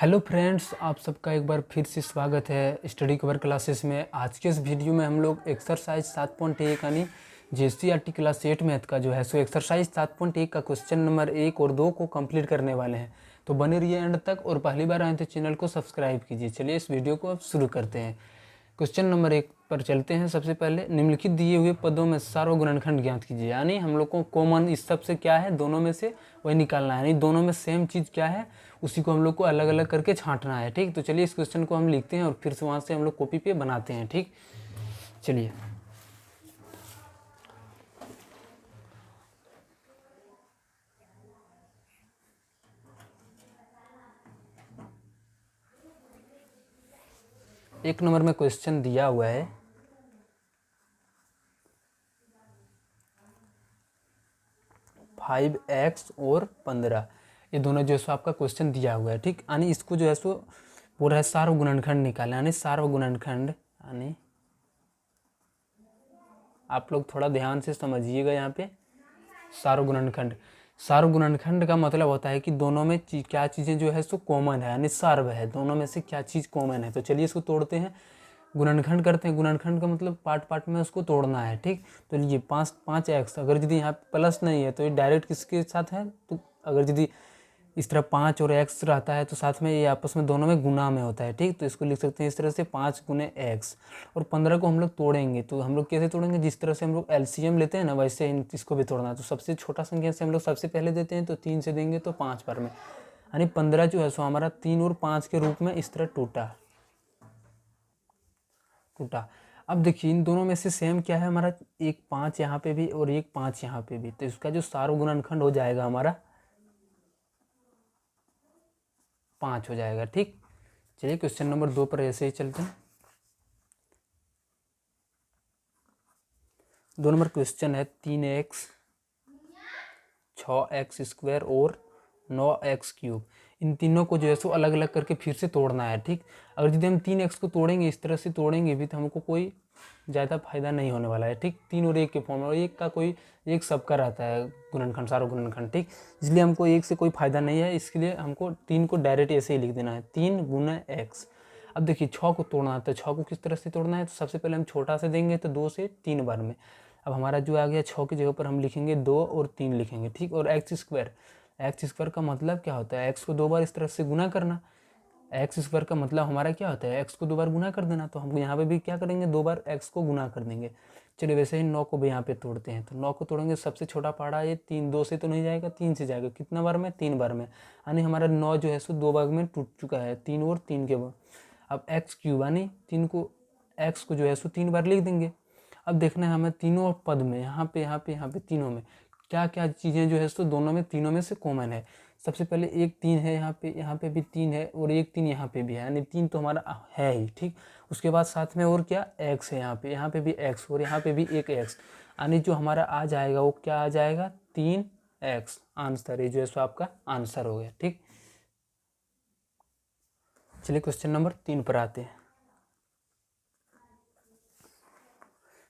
Hello friends, आप सबका एक बार फिर से स्वागत है स्टडी कवर क्लासेस में। आज के इस वीडियो में हम लोग एक्सरसाइज 7.1 यानी JCRT क्लास 8 मैथ का जो है एक्सरसाइज 7.1 का क्वेश्चन नंबर 1 और 2 को कंप्लीट करने वाले हैं। तो बने रहिए एंड तक और पहली बार आए तो चैनल को सब्सक्राइब कीजिए। चलिए इस वीडियो को अब शुरू करते हैं। क्वेश्चन नंबर 1 पर चलते हैं। सबसे पहले निम्नलिखित दिए हुए पदों में सार्वगुणनखंड ज्ञात कीजिए। यानी हम लोग को कॉमन इस सब से क्या है, दोनों में से वही निकालना है। यानी दोनों में सेम चीज़ क्या है उसी को हम लोग को अलग अलग करके छांटना है। ठीक, तो चलिए इस क्वेश्चन को हम लिखते हैं और फिर से वहाँ से हम लोग कॉपी पे बनाते हैं। ठीक, चलिए एक नंबर में क्वेश्चन दिया हुआ है 5x और 15। ये दोनों जो है सो आपका क्वेश्चन दिया हुआ है। ठीक, यानी इसको जो है सो पूरा है सार्वगुणनखंड निकालना। यानी सार्वगुणनखंड यानी आप लोग थोड़ा ध्यान से समझिएगा। यहाँ पे सार्वगुणनखंड का मतलब होता है कि दोनों में क्या चीज़ें जो है सो कॉमन है, यानी सार्व है, दोनों में से क्या चीज़ कॉमन है। तो चलिए इसको तोड़ते हैं, गुणनखंड करते हैं। गुणनखंड का मतलब पार्ट पार्ट में उसको तोड़ना है। ठीक, तो ये 5x अगर यदि यहाँ प्लस नहीं है तो ये डायरेक्ट किसके साथ है, तो अगर यदि इस तरह 5 और x रहता है तो साथ में ये आपस में दोनों में गुना में होता है। ठीक, तो इसको लिख सकते हैं इस तरह से 5 गुने x। और 15 को हम लोग तोड़ेंगे तो हम लोग कैसे तोड़ेंगे, जिस तरह से हम लोग LCM लेते हैं ना वैसे इसको भी तोड़ना है। तो सबसे छोटा संख्या से हम लोग सबसे पहले देते हैं, तो 3 से देंगे तो 5 बार में, यानी 15 जो है सो हमारा 3 और 5 के रूप में इस तरह टूटा। अब देखिए इन दोनों में से सेम क्या है हमारा, एक 5 यहाँ पे भी और एक 5 यहाँ पे भी, तो इसका जो सार्वगुणनखंड हो जाएगा हमारा 5 हो जाएगा। ठीक, चलिए क्वेश्चन नंबर 2 पर ऐसे ही चलते हैं। 2 नंबर क्वेश्चन है 3x 6x² और 9x³ इन तीनों को जो है सो अलग अलग करके फिर से तोड़ना है। ठीक, अगर यदि हम 3x को तोड़ेंगे इस तरह से तोड़ेंगे भी तो हमको कोई ज़्यादा फायदा नहीं होने वाला है। ठीक, 3 और 1 के फॉर्म में, और एक का कोई एक सबका रहता है गुणनखंड, सार्वगुणनखंड। ठीक, इसलिए हमको एक से कोई फायदा नहीं है, इसके लिए हमको 3 को डायरेक्ट ऐसे ही लिख देना है, 3 गुना x। अब देखिए 6 को तोड़ना है, तो 6 को किस तरह से तोड़ना है, तो सबसे पहले हम छोटा से देंगे तो 2 से 3 बार में। अब हमारा जो आ गया 6 की जगह पर हम लिखेंगे 2 और 3 लिखेंगे। ठीक, और x² का मतलब क्या होता है, x को 2 बार इस तरह से गुना करना। x² का मतलब हमारा क्या होता है, x को 2 बार गुना कर देना। तो हम यहाँ पे भी क्या करेंगे, 2 बार x को गुना कर देंगे। चलिए वैसे ही 9 को भी यहाँ पे तोड़ते हैं। तो 9 को तोड़ेंगे, सबसे छोटा पहाड़ा ये 3, 2 से तो नहीं जाएगा, 3 से जाएगा। कितना बार में, 3 बार में, यानी हमारा 9 जो है सो 2 भाग में टूट चुका है, 3 और 3 के बाद। अब x³ यानी 3 को x को जो है सो 3 बार लिख देंगे। अब देखना है हमें तीनों पद में, यहाँ पे तीनों में क्या क्या चीज़ें जो है सो दोनों में, तीनों में से कॉमन है। सबसे पहले एक 3 है, यहाँ पे भी 3 है, और एक 3 यहाँ पे भी है, यानी 3 तो हमारा है ही। ठीक, उसके बाद साथ में और क्या, x है, यहाँ पे भी x और यहाँ पे भी एक x, यानी जो हमारा आ जाएगा वो क्या आ जाएगा, 3x आंसर। ये जो है सो आपका आंसर हो गया। ठीक, चलिए क्वेश्चन नंबर 3 पर आते हैं।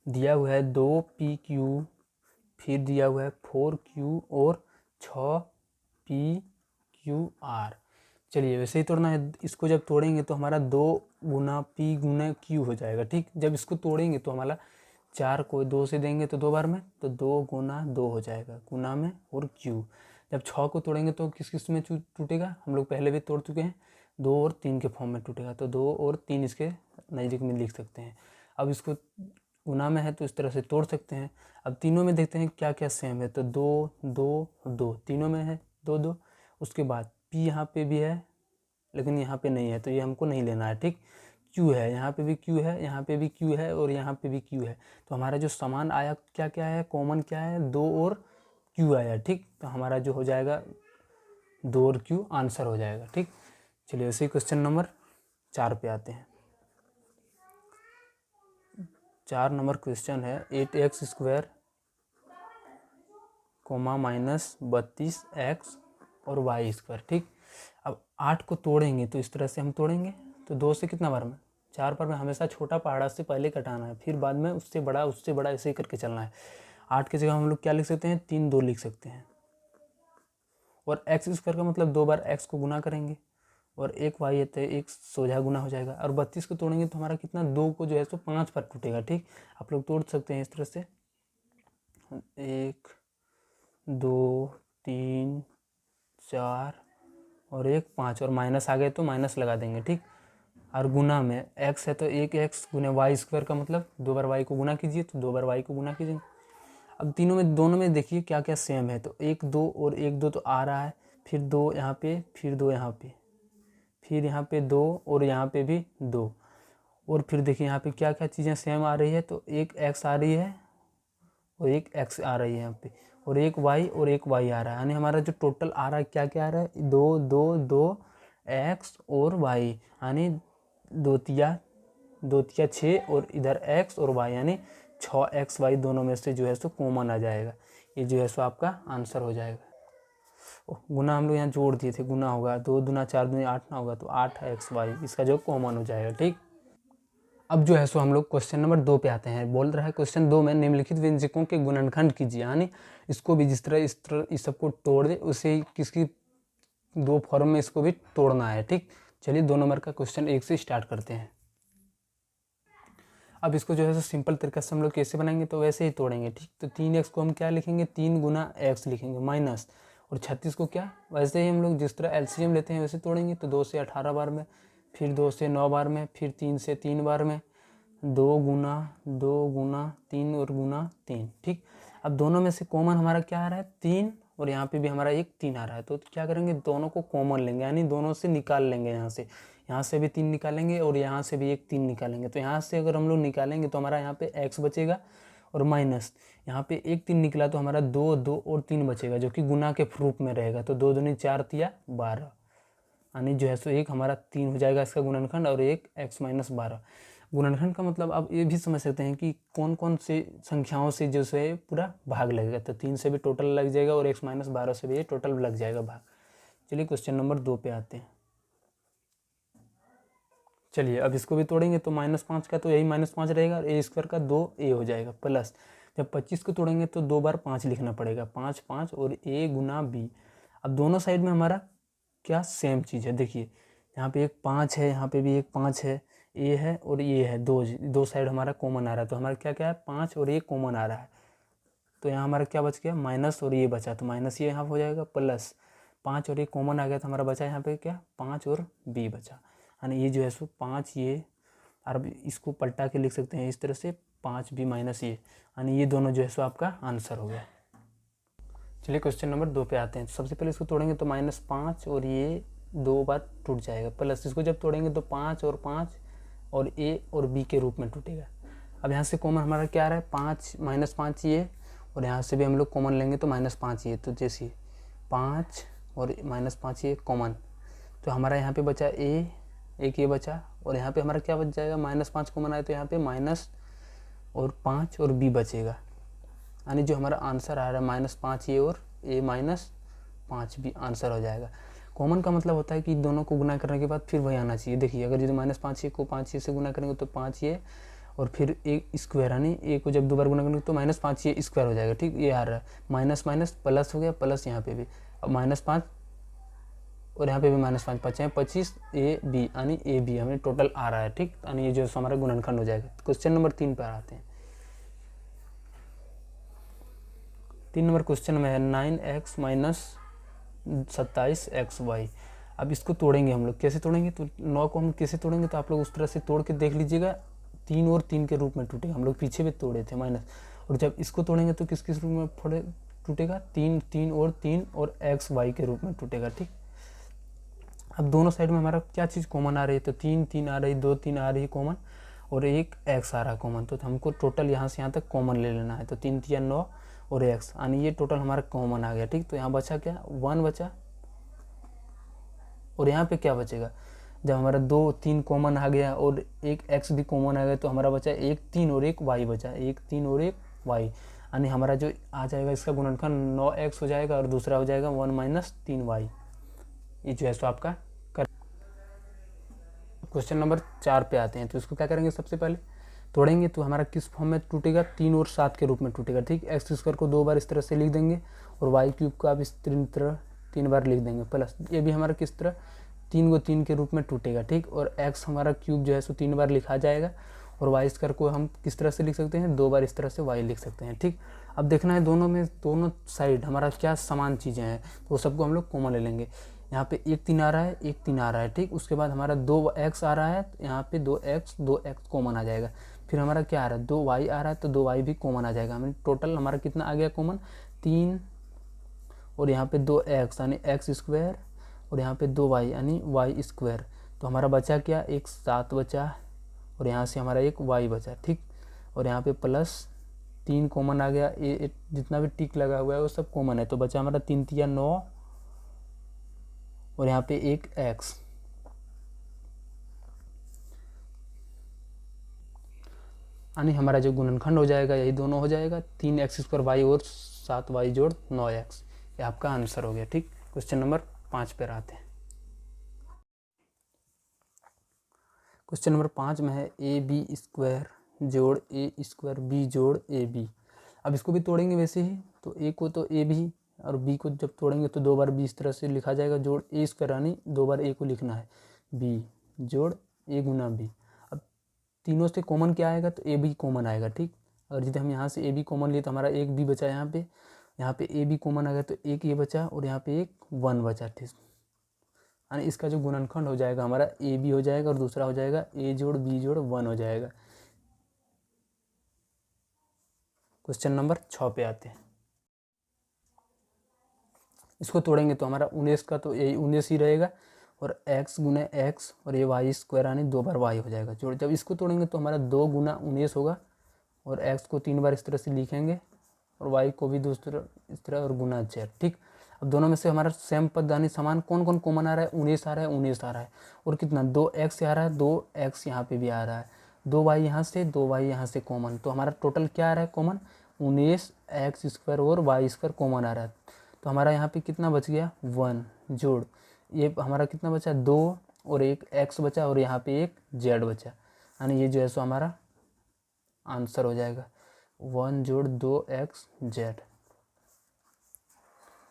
दिया हुआ है 2pq, फिर दिया हुआ है 4q और 6pqr। चलिए वैसे ही तोड़ना है। इसको जब तोड़ेंगे तो हमारा 2 गुना p गुना q हो जाएगा। ठीक, जब इसको तोड़ेंगे तो हमारा 4 को 2 से देंगे तो 2 बार में, तो 2 गुना 2 हो जाएगा, गुना में और q। जब 6 को तोड़ेंगे तो किस किस में टूटेगा, हम लोग पहले भी तोड़ चुके हैं, 2 और 3 के फॉर्म में टूटेगा। तो 2 और 3 इसके नज़दीक में लिख सकते हैं। अब इसको गुना में है तो इस तरह से तोड़ सकते हैं। अब तीनों में देखते हैं क्या क्या सेम है, तो 2 2 2 तीनों में है 2 2। उसके बाद p यहाँ पे भी है लेकिन यहाँ पे नहीं है, तो ये हमको नहीं लेना है। ठीक, q है, यहाँ पे भी q है, यहाँ पे भी q है, और यहाँ पे भी q है। तो हमारा जो समान आया क्या क्या है, कॉमन क्या है, 2 और q आया। ठीक, तो हमारा जो हो जाएगा 2 और q आंसर हो जाएगा। ठीक, चलिए उसी क्वेश्चन नंबर 4 पे आते हैं। 4 नंबर क्वेश्चन है 8x² कोमा माइनस 32x और y²। ठीक, अब 8 को तोड़ेंगे तो इस तरह से हम तोड़ेंगे, तो 2 से कितना बार में, 4 बार में। हमेशा छोटा पहाड़ा से पहले कटाना है, फिर बाद में उससे बड़ा ऐसे ही करके चलना है। 8 की जगह हम लोग क्या लिख सकते हैं, 3 2 लिख सकते हैं। और x² का मतलब 2 बार x को गुना करेंगे, और एक वाई है तो एक सोझा गुना हो जाएगा। और 32 को तोड़ेंगे तो हमारा कितना, 2 को जो है सो 5 पर टूटेगा। ठीक, आप लोग तोड़ सकते हैं इस तरह से, 1 2 3 4 और 1 5, और माइनस आ गए तो माइनस लगा देंगे। ठीक, और गुना में x है तो 1x गुने वाई स्क्वायर का मतलब 2 बार y को गुना कीजिए, तो 2 बार y को गुना कीजिए। अब तीनों में, दोनों में देखिए क्या क्या सेम है, तो 1 2 और 1 2 तो आ रहा है, फिर 2 यहाँ पे, फिर 2 यहाँ पे, फिर यहाँ पे 2 और यहाँ पे भी 2, और फिर देखिए यहाँ पे क्या क्या चीज़ें सेम आ रही है, तो एक x आ रही है और एक x आ रही है यहाँ पे, और एक y और एक y आ रहा है। यानी हमारा जो टोटल आ रहा है क्या क्या आ रहा है, 2 2 2 x और y, यानी 2 तिया 6 और इधर x और y, यानी 6xy दोनों में से जो है सो कॉमन आ जाएगा। ये जो है सो आपका आंसर हो जाएगा। गुना हम लोग यहाँ जोड़ दिए थे, गुना होगा 2 दूना 4 दूना 8 ना होगा, तो 8xy इसका जो कॉमन हो जाएगा। ठीक, अब जो है सो हम लोग क्वेश्चन नंबर 2 पे आते हैं। बोल रहा है क्वेश्चन 2 में निम्नलिखित व्यंजकों के गुणनखंड कीजिए, यानी इसको भी जिस तरह इस सबको तोड़ दे उसे किसकी 2 फॉर्म में इसको भी तोड़ना है। ठीक, चलिए 2 नंबर का क्वेश्चन 1 से स्टार्ट करते हैं। अब इसको जो है सो सिंपल तरीके से हम लोग कैसे बनाएंगे, तो वैसे ही तोड़ेंगे। ठीक, तो 3x को हम क्या लिखेंगे, 3 गुना x लिखेंगे माइनस, और 36 को क्या, वैसे ही हम लोग जिस तरह एलसीएम लेते हैं वैसे तोड़ेंगे। तो 2 से 18 बार में, फिर 2 से 9 बार में, फिर 3 से 3 बार में, 2 गुना 3 और गुना 3। ठीक, अब दोनों में से कॉमन हमारा क्या आ रहा है, 3, और यहाँ पे भी हमारा एक 3 आ रहा है। तो क्या करेंगे, दोनों को कॉमन लेंगे, यानी दोनों से निकाल लेंगे। यहाँ से भी 3 निकालेंगे और यहाँ से भी एक 3 निकालेंगे। तो यहाँ से अगर हम लोग निकालेंगे तो हमारा यहाँ पे x बचेगा, और माइनस यहाँ पे एक 3 निकला तो हमारा 2 2 और 3 बचेगा, जो कि गुना के रूप में रहेगा। तो 2 दूनी 4 तिया 12, यानी जो है सो एक हमारा 3 हो जाएगा इसका गुणनखंड, और एक x माइनस 12। गुणनखंड का मतलब आप ये भी समझ सकते हैं कि कौन कौन से संख्याओं से जो है पूरा भाग लगेगा। तो 3 से भी टोटल लग जाएगा और x माइनस 12 से भी ये टोटल लग जाएगा भाग। चलिए क्वेश्चन नंबर 2 पे आते हैं। चलिए अब इसको भी तोड़ेंगे तो -5 का तो यही -5 रहेगा, और a स्क्वायर का 2a हो जाएगा, प्लस जब 25 को तोड़ेंगे तो 2 बार 5 लिखना पड़ेगा, 5 5 और a गुना b। अब दोनों साइड में हमारा क्या सेम चीज़ है, देखिए यहाँ पे एक 5 है, यहाँ पे भी एक 5 है, a है और ये है, दो साइड हमारा कॉमन आ रहा है। तो हमारा क्या क्या है, 5 और ये कॉमन आ रहा है। तो यहाँ हमारा क्या बच गया, माइनस और ये बचा, तो माइनस ये यहाँ हो जाएगा, प्लस 5 और ये कॉमन आ गया, तो हमारा बचा यहाँ पे क्या, 5 और b बचा। यानी ये जो है सो 5 ये, और इसको पलटा के लिख सकते हैं इस तरह से, 5b माइनस ये, यानी ये दोनों जो है सो आपका आंसर हो गया। चलिए क्वेश्चन नंबर 2 पे आते हैं। तो सबसे पहले इसको तोड़ेंगे तो -5 और ये 2 बार टूट जाएगा, प्लस इसको जब तोड़ेंगे तो 5 और 5 और a और b के रूप में टूटेगा। अब यहाँ से कॉमन हमारा क्या आ रहा है, 5 -5 ये, और यहाँ से भी हम लोग कॉमन लेंगे तो -5 ये, तो जैसे 5 और -5 ये कॉमन, तो हमारा यहाँ पे बचा a, एक ये बचा, और यहाँ पे हमारा क्या बच जाएगा, -5 कॉमन आए तो यहाँ पे माइनस और 5 और b बचेगा। यानी जो हमारा आंसर आ रहा है -5 ये और a -5b आंसर हो जाएगा। कॉमन का मतलब होता है कि दोनों को गुना करने के बाद फिर वही आना चाहिए। देखिए अगर यदि -5 ये को 5 ये से गुना करेंगे तो 5 ये, और फिर एक स्क्वायर, यानी a को जब 2 बार गुना करेंगे तो -5 ये स्क्वायर हो जाएगा। ठीक, ये आ रहा है माइनस माइनस प्लस हो गया, प्लस यहाँ पे भी अब -5 और यहाँ पे भी -5, 5 है 25 a b, यानी a b हमें टोटल आ रहा है। ठीक, यानी ये जो है हमारा गुणनखंड हो जाएगा। क्वेश्चन नंबर 3 पर आते हैं। 3 नंबर क्वेश्चन में है 9x माइनस 27xy। अब इसको तोड़ेंगे हम लोग, कैसे तोड़ेंगे, तो 9 को हम कैसे तोड़ेंगे, तो आप लोग उस तरह से तोड़ के देख लीजिएगा, 3 और 3 के रूप में टूटेगा। हम लोग पीछे भी तोड़े थे माइनस, और जब इसको तोड़ेंगे तो किस किस रूप में टूटेगा, 3 3 और 3 और x y के रूप में टूटेगा। ठीक, अब दोनों साइड में हमारा क्या चीज़ कॉमन आ रही है, तो 3 3 आ रही, 2 3 आ रही है कॉमन, और एक x आ रहा है कॉमन। तो हमको टोटल यहाँ से यहाँ तक कॉमन ले लेना है, तो 3 3 9 और x, यानी ये टोटल हमारा कॉमन आ गया। ठीक, तो यहाँ बचा क्या, 1 बचा, और यहाँ पे क्या बचेगा, जब हमारा 2 3 कॉमन आ गया और एक x भी कॉमन आ गया, तो हमारा बचा एक 3 और एक y बचा, एक 3 और एक y, यानी हमारा जो आ जाएगा इसका गुणनखंड 9x हो जाएगा, और दूसरा हो जाएगा 1 - 3y। ये जो है सो आपका क्वेश्चन नंबर 4 पे आते हैं। तो इसको क्या करेंगे, सबसे पहले तोड़ेंगे तो हमारा किस फॉर्म में टूटेगा, 3 और 7 के रूप में टूटेगा। ठीक, एक्स स्क्वायर को 2 बार इस तरह से लिख देंगे, और वाई क्यूब को आप इस तरह 3 बार लिख देंगे, प्लस ये भी हमारा किस तरह 3 को 3 के रूप में टूटेगा, ठीक। और x हमारा क्यूब जो है सो 3 बार लिखा जाएगा, और वाई स्क्वायर को हम किस तरह से लिख सकते हैं, 2 बार इस तरह से y लिख सकते हैं, ठीक। अब देखना है दोनों में, दोनों साइड हमारा क्या समान चीज़ें हैं, तो वो सबको हम लोग कॉमन ले लेंगे। यहाँ पे 1 3 आ रहा है, 1 3 आ रहा है, ठीक। उसके बाद हमारा 2x आ रहा है, तो यहाँ पे 2x कॉमन आ जाएगा। फिर हमारा क्या आ रहा है, 2y आ रहा है, तो 2y भी कॉमन आ जाएगा। हमें टोटल हमारा कितना आ गया कॉमन, 3, और यहाँ पे 2x यानी x स्क्वायर, और यहाँ पे 2y यानी y स्क्वायर। तो हमारा बचा क्या, एक 7 बचा, और यहाँ से हमारा एक y बचा, ठीक। और यहाँ पे प्लस 3 कॉमन आ गया, ये जितना भी टिक लगा हुआ है वो सब कॉमन है, तो बचा हमारा 3 3 9, और यहाँ पे एक x, यानी हमारा जो गुणनखंड हो जाएगा यही दोनों हो जाएगा, 3x स्क्वायर y और 7y जोड़ 9x। ये आपका आंसर हो गया, ठीक। क्वेश्चन नंबर 5 पर आते हैं। क्वेश्चन नंबर 5 में है ए बी स्क्वायर जोड़ ए स्क्वायर बी जोड़ ए बी। अब इसको भी तोड़ेंगे वैसे ही, तो ए को तो ए भी, और बी को जब तोड़ेंगे तो 2 बार बी इस तरह से लिखा जाएगा, जोड़ ए स्क्वायर यानी 2 बार ए को लिखना है, बी जोड़ ए गुना बी। अब तीनों से कॉमन क्या आएगा, तो ए बी कॉमन आएगा, ठीक। अगर यदि हम यहाँ से ए बी कॉमन लिए तो हमारा एक बी बचा, यहाँ पे ए बी कॉमन आ गया तो एक ये बचा, और यहाँ पे एक 1 बचा, ठीक। यानी इसका जो गुणनखंड हो जाएगा हमारा ए बी हो जाएगा, और दूसरा हो जाएगा ए जोड़ बी जोड़ 1 हो जाएगा। क्वेश्चन नंबर 6 पे आते हैं। इसको तोड़ेंगे तो हमारा 19 का तो यही 19 ही रहेगा, और x गुने x, और ये y स्क्वायर यानी 2 बार y हो जाएगा जोड़। जब इसको तोड़ेंगे तो हमारा 2 गुना 19 होगा, और x को 3 बार इस तरह से लिखेंगे, और y को भी दूसरा इस तरह, और गुना z, ठीक। अब दोनों में से हमारा सेम पद यानी समान कौन कौन कॉमन आ रहा है, 19 आ रहा है, 19 आ रहा है, और कितना 2x आ रहा है, 2x यहाँ पे भी आ रहा है, 2y यहाँ से, 2y यहाँ से कॉमन, तो हमारा टोटल क्या आ रहा है कॉमन, 19 x स्क्वायर और y स्क्वायर कॉमन आ रहा है। तो हमारा यहाँ पे कितना बच गया, 1 जोड़ ये हमारा कितना बचा, 2, और एक x बचा, और यहाँ पे एक z बचा, यानी ये जो है सो हमारा आंसर हो जाएगा 1 जोड़ 2x z।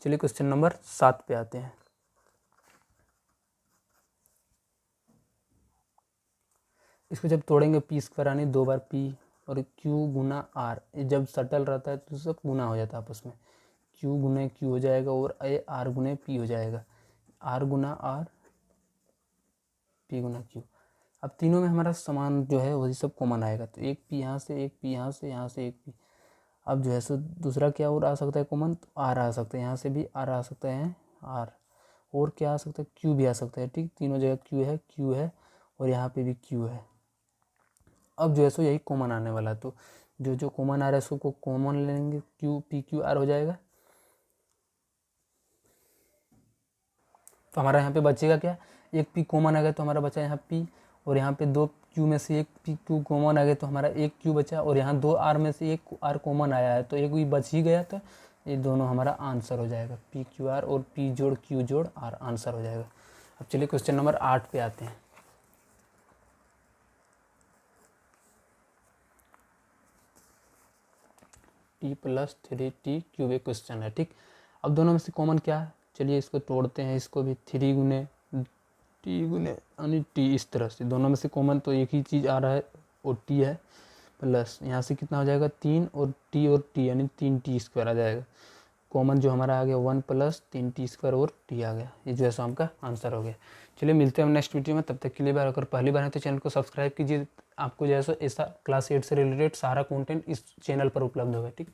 चलिए क्वेश्चन नंबर 7 पे आते हैं। इसको जब तोड़ेंगे पी स्क्वायर यानी 2 बार p, और q गुना r, ये जब सटल रहता है तो सब गुना हो जाता है आपस में, q गुने q हो जाएगा, और ये r गुने p हो जाएगा, r गुना r, p गुना q। अब तीनों में हमारा समान जो है वही सब कॉमन आएगा, तो एक p यहाँ से, एक p यहाँ से, यहाँ से एक p। अब जो है सो दूसरा क्या और आ सकता है कॉमन, तो r आ सकता है, यहाँ से भी r आ सकता है, r, और क्या आ सकता है, q भी आ सकता है, ठीक। तीनों जगह q है, और यहाँ पे भी q है। अब जो है सो यही कॉमन आने वाला है, तो जो जो कॉमन आ रहा है उसको कॉमन लेंगे, q p q r हो जाएगा। तो हमारा यहाँ पे बचेगा क्या, एक p कॉमन आ गया तो हमारा बचा यहाँ p, और यहाँ पे 2 q में से एक p q कॉमन आ गया तो हमारा एक q बचा, और यहाँ 2 r में से एक r कॉमन आया है तो एक भी बच ही गया, तो ये दोनों हमारा आंसर हो जाएगा, p q r और p जोड़ q जोड़ r आंसर हो जाएगा। अब चलिए क्वेश्चन नंबर 8 पे आते हैं। t प्लस 3t क्यूब एक क्वेश्चन है, ठीक। अब दोनों में से कॉमन क्या है, चलिए इसको तोड़ते हैं, इसको भी 3 गुने t गुने यानी t, इस तरह से दोनों में से कॉमन तो एक ही चीज़ आ रहा है और t है, प्लस यहाँ से कितना हो जाएगा 3 और t यानी 3t स्क्वायर आ जाएगा। कॉमन जो हमारा आ गया 1 प्लस 3t स्क्वायर और t आ गया, ये जो है सो हमका आंसर हो गया। चलिए मिलते हैं हम नेक्स्ट वीडियो में, तब तक के लिए बार अगर पहली बार है तो चैनल को सब्सक्राइब कीजिए, आपको जो है सो ऐसा क्लास 8 से रिलेटेड सारा कंटेंट इस चैनल पर उपलब्ध होगा, ठीक।